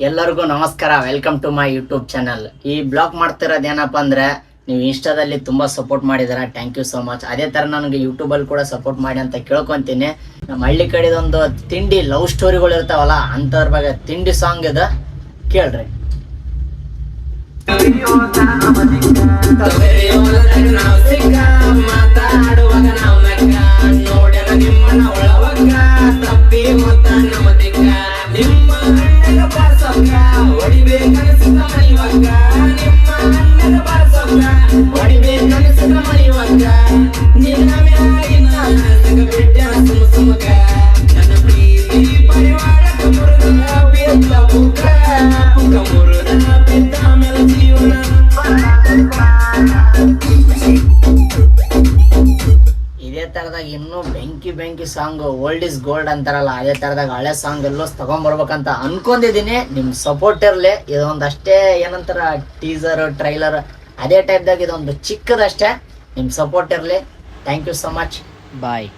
ಎಲ್ಲರಿಗೂ ನಮಸ್ಕಾರ. Welcome to my YouTube channel. ಈ ಬ್ಲಾಗ್ ಮಾಡ್ತಿರೋದು ಏನಪ್ಪ ಅಂದ್ರೆ, ನೀವು ಇನ್ಸ್ಟಾದಲ್ಲಿ ತುಂಬ ಸಪೋರ್ಟ್ ಮಾಡಿದ್ದೀರಾ, ಥ್ಯಾಂಕ್ ಯು ಸೋ ಮಚ್. ಅದೇ ಥರ ನನಗೆ ಯೂಟ್ಯೂಬಲ್ಲಿ ಕೂಡ ಸಪೋರ್ಟ್ ಮಾಡಿ ಅಂತ ಕೇಳ್ಕೊತೀನಿ. ನಮ್ಮ ಹಳ್ಳಿ ಕಡೆದೊಂದು ತಿಂಡಿ ಲವ್ ಸ್ಟೋರಿಗಳು ಇರ್ತಾವಲ್ಲ, ಅಂಥವ್ರ ಬಗ್ಗೆ ತಿಂಡಿ ಸಾಂಗ್ ಇದೆ, ಕೇಳ್ರಿ. ಇದೇ ತರದಾಗ ಇನ್ನೂ ಬೆಂಕಿ ಸಾಂಗ್ ಓಲ್ಡ್ ಇಸ್ ಗೋಲ್ಡ್ ಅಂತಾರಲ್ಲ, ಅದೇ ತರದಾಗ ಹಳೆ ಸಾಂಗ್ ಎಲ್ಲೋ ತಗೊಂಡ್ಬರ್ಬೇಕಂತ ಅನ್ಕೊಂಡಿದೀನಿ. ನಿಮ್ ಸಪೋರ್ಟ್ ಇರ್ಲಿ. ಇದೊಂದಷ್ಟೇ ಏನಂತಾರ ಟೀಸರ್ ಟ್ರೈಲರ್ ಅದೇ ಟೈಪ್ದಾಗ ಇದೊಂದು ಚಿಕ್ಕದಷ್ಟೇ. ನಿಮ್ ಸಪೋರ್ಟ್ ಇರ್ಲಿ. Thank you so much. Bye.